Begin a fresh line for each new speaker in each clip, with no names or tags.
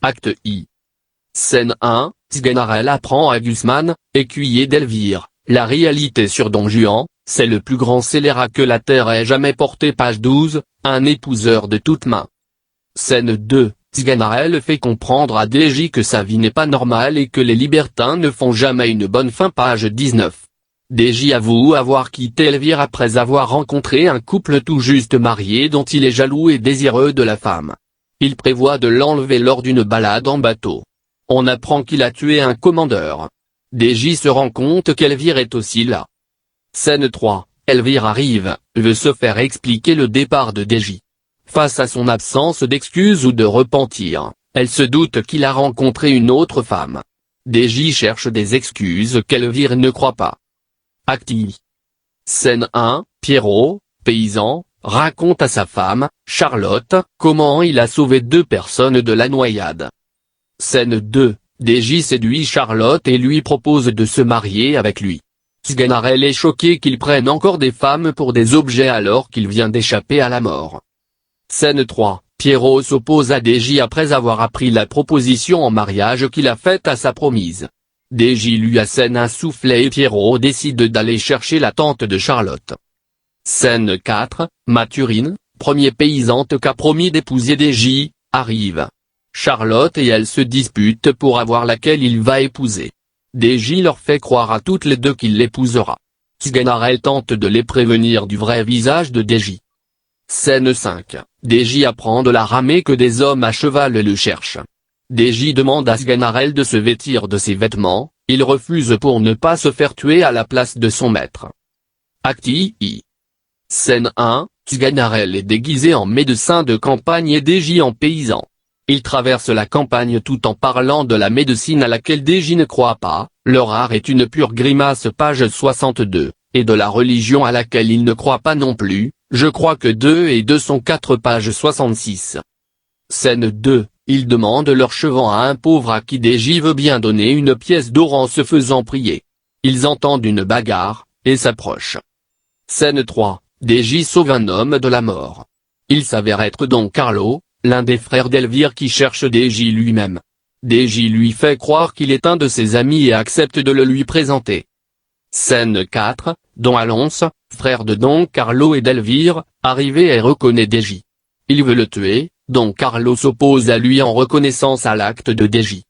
Acte I. Scène 1, Sganarelle apprend à Gusman, écuyer d'Elvire, la réalité sur Don Juan, c'est le plus grand scélérat que la terre ait jamais porté. Page 12, un épouseur de toute main. Scène 2, Sganarelle fait comprendre à DJ que sa vie n'est pas normale et que les libertins ne font jamais une bonne fin. Page 19. DJ avoue avoir quitté Elvire après avoir rencontré un couple tout juste marié dont il est jaloux et désireux de la femme. Il prévoit de l'enlever lors d'une balade en bateau. On apprend qu'il a tué un commandeur. DJ se rend compte qu'Elvire est aussi là. Scène 3, Elvire arrive, veut se faire expliquer le départ de DJ. Face à son absence d'excuses ou de repentir, elle se doute qu'il a rencontré une autre femme. DJ cherche des excuses qu'Elvire ne croit pas. Acte I. Scène 1, Pierrot, paysan, raconte à sa femme, Charlotte, comment il a sauvé 2 personnes de la noyade. Scène 2, DJ séduit Charlotte et lui propose de se marier avec lui. Sganarelle est choqué qu'il prenne encore des femmes pour des objets alors qu'il vient d'échapper à la mort. Scène 3, Pierrot s'oppose à DJ après avoir appris la proposition en mariage qu'il a faite à sa promise. DJ lui assène un soufflet et Pierrot décide d'aller chercher la tante de Charlotte. Scène 4, Mathurine, premier paysan qu'a promis d'épouser DJ, arrive. Charlotte et elle se disputent pour avoir laquelle il va épouser. DJ leur fait croire à toutes les deux qu'il l'épousera. Sganarelle tente de les prévenir du vrai visage de DJ. Scène 5, DJ apprend de la ramée que des hommes à cheval le cherchent. DJ demande à Sganarelle de se vêtir de ses vêtements, il refuse pour ne pas se faire tuer à la place de son maître. Acte I. Scène 1, Sganarelle est déguisé en médecin de campagne et DJ en paysan. Ils traversent la campagne tout en parlant de la médecine à laquelle DJ ne croit pas, leur art est une pure grimace. Page 62, et de la religion à laquelle il ne croit pas non plus, je crois que 2 et 2 sont 4. Page 66. Scène 2, ils demandent leur chevant à un pauvre à qui DJ veut bien donner une pièce d'or en se faisant prier. Ils entendent une bagarre, et s'approchent. Scène 3, DJ sauve un homme de la mort. Il s'avère être Don Carlo, l'un des frères d'Elvire qui cherche DJ lui-même. DJ lui fait croire qu'il est un de ses amis et accepte de le lui présenter. Scène 4, Don Alonso, frère de Don Carlo et d'Elvire, arrivé et reconnaît DJ. Il veut le tuer, Don Carlo s'oppose à lui en reconnaissance à l'acte de DJ.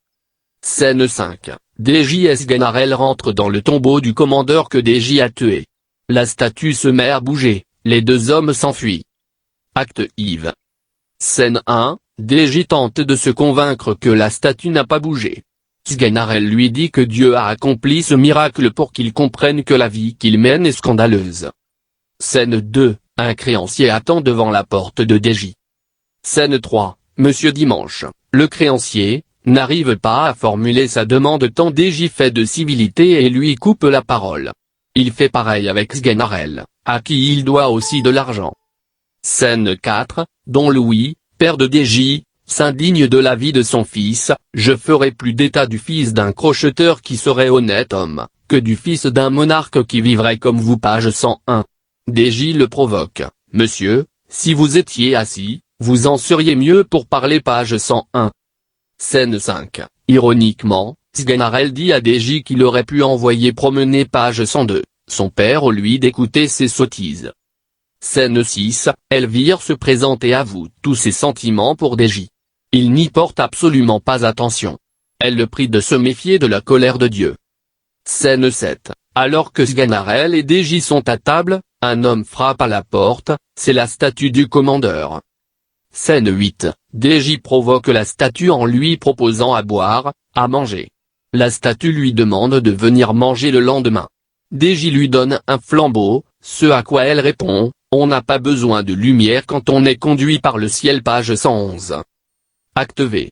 Scène 5, DJ et Sganarelle rentrent dans le tombeau du commandeur que DJ a tué. La statue se met à bouger, les 2 hommes s'enfuient. Acte Yves. Scène 1, DJ tente de se convaincre que la statue n'a pas bougé. Sganarelle lui dit que Dieu a accompli ce miracle pour qu'il comprenne que la vie qu'il mène est scandaleuse. Scène 2, un créancier attend devant la porte de DJ. Scène 3, Monsieur Dimanche, le créancier, n'arrive pas à formuler sa demande tant DJ fait de civilité et lui coupe la parole. Il fait pareil avec Sganarelle, à qui il doit aussi de l'argent. Scène 4, Don Louis, père de DJ, s'indigne de la vie de son fils, je ferai plus d'état du fils d'un crocheteur qui serait honnête homme, que du fils d'un monarque qui vivrait comme vous. Page 101. DJ le provoque, monsieur, si vous étiez assis, vous en seriez mieux pour parler. Page 101. Scène 5, ironiquement, Sganarelle dit à DJ qu'il aurait pu envoyer promener. Page 102, son père au lui d'écouter ses sottises. Scène 6, Elvire se présente et avoue tous ses sentiments pour DJ. Il n'y porte absolument pas attention. Elle le prie de se méfier de la colère de Dieu. Scène 7, alors que Sganarelle et DJ sont à table, un homme frappe à la porte, c'est la statue du commandeur. Scène 8, DJ provoque la statue en lui proposant à boire, à manger. La statue lui demande de venir manger le lendemain. DJ lui donne un flambeau, ce à quoi elle répond, on n'a pas besoin de lumière quand on est conduit par le ciel. Page 111. Acte V.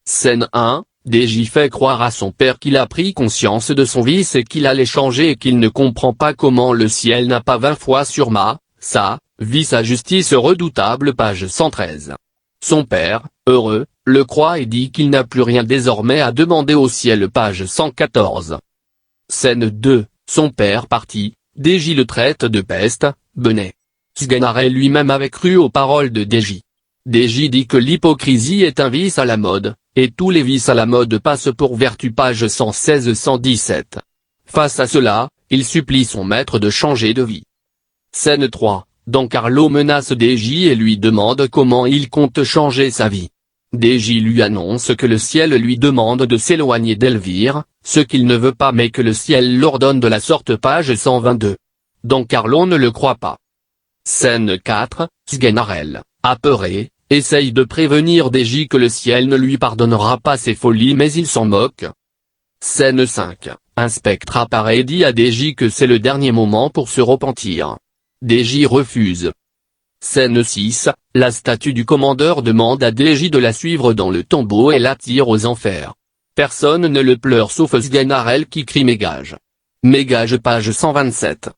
Scène 1, DJ fait croire à son père qu'il a pris conscience de son vice et qu'il allait changer et qu'il ne comprend pas comment le ciel n'a pas 20 fois sur sa vie sa justice redoutable. Page 113. Son père, heureux, le croit et dit qu'il n'a plus rien désormais à demander au ciel. Page 114. Scène 2, son père parti, DJ le traite de peste, benet. Sganarelle lui-même avait cru aux paroles de DJ. DJ dit que l'hypocrisie est un vice à la mode, et tous les vices à la mode passent pour vertu page 116-117. Face à cela, il supplie son maître de changer de vie. Scène 3, Don Carlo menace DJ et lui demande comment il compte changer sa vie. DJ lui annonce que le ciel lui demande de s'éloigner d'Elvire, ce qu'il ne veut pas mais que le ciel l'ordonne de la sorte page 122. Don Carlo ne le croit pas. Scène 4, Sganarelle, apeuré, essaye de prévenir DJ que le ciel ne lui pardonnera pas ses folies mais il s'en moque. Scène 5, un spectre apparaît et dit à DJ que c'est le dernier moment pour se repentir. DJ refuse. Scène 6, la statue du commandeur demande à DJ de la suivre dans le tombeau et l'attire aux enfers. Personne ne le pleure sauf Sganarelle qui crie Mégage. Mégage page 127.